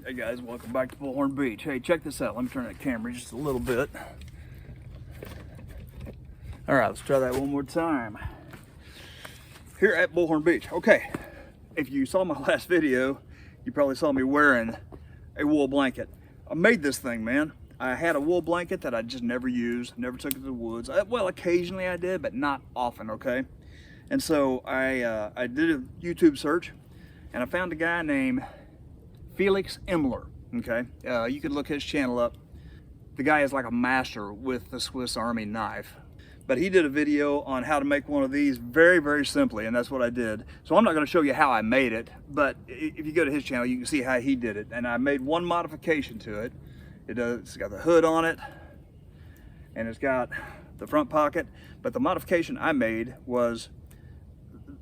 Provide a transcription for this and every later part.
Hey guys, welcome back to Bullhornbeach. Hey, check this out. Let me turn that camera just a little bit. All right, let's try that one more time. Here at Bullhornbeach. Okay, if you saw my last video, you probably saw me wearing a wool blanket. I made this thing, man. I had a wool blanket that I just never used, never took it to the woods. Well, occasionally I did, but not often, okay? And so I did a YouTube search, and I found a guy named Felix Imler, okay? You can look his channel up. The guy is like a master with the Swiss Army knife. But he did a video on how to make one of these very, very simply, and that's what I did. So I'm not gonna show you how I made it, but if you go to his channel, you can see how he did it. And I made one modification to it. It's got the hood on it, and it's got the front pocket. But the modification I made was,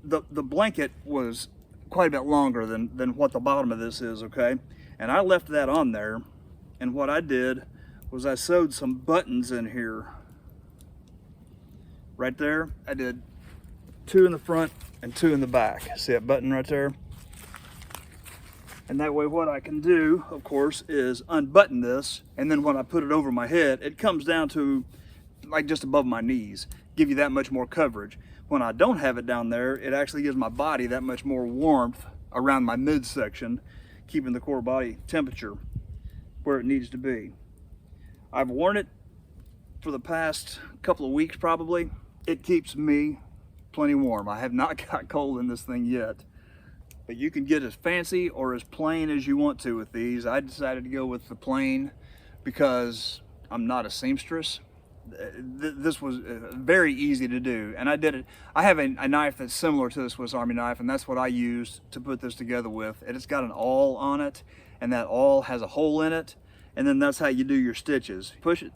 the blanket was quite a bit longer than what the bottom of this is, okay? And I left that on there, and what I did was I sewed some buttons in here. Right there, I did 2 in the front and 2 in the back. See that button right there? And that way what I can do, of course, is unbutton this, and then when I put it over my head, it comes down to like just above my knees, give you that much more coverage. When I don't have it down there, it actually gives my body that much more warmth around my midsection, keeping the core body temperature where it needs to be. I've worn it for the past couple of weeks probably. It keeps me plenty warm. I have not got cold in this thing yet. But you can get as fancy or as plain as you want to with these. I decided to go with the plain because I'm not a seamstress. This was very easy to do, and I did it. I have a knife that's similar to the Swiss Army knife, and that's what I used to put this together with. And it's got an awl on it, and that awl has a hole in it, and then that's how you do your stitches.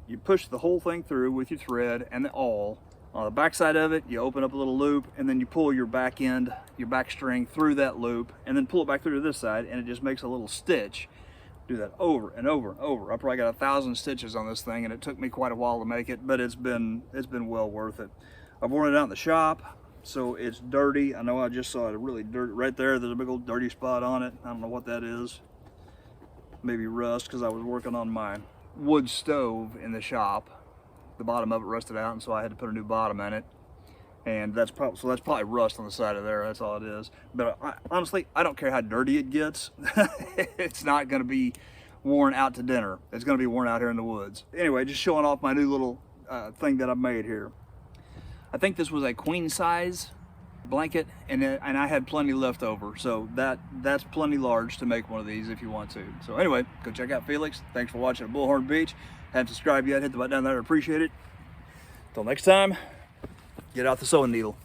You push the whole thing through with your thread and the awl. On the back side of it, you open up a little loop, and then you pull your back end, your back string through that loop, and then pull it back through to this side, and it just makes a little stitch. Do that over and over and over. I probably got 1,000 stitches on this thing, and it took me quite a while to make it, but it's been well worth it. I've worn it out in the shop, so it's dirty. I know I just saw it really dirty right there. There's a big old dirty spot on it. I don't know what that is. Maybe rust, because I was working on my wood stove in the shop. The bottom of it rusted out, and so I had to put a new bottom in it. And that's probably rust on the side of there. That's all it is. But honestly, I don't care how dirty it gets. It's not going to be worn out to dinner. It's going to be worn out here in the woods. Anyway, just showing off my new little thing that I made here. I think this was a queen size blanket, and I had plenty left over. So that's plenty large to make one of these if you want to. So anyway, go check out Felix. Thanks for watching at Bullhornbeach. Haven't subscribed yet, hit the button down there. I appreciate it. Till next time. Get out the sewing needle.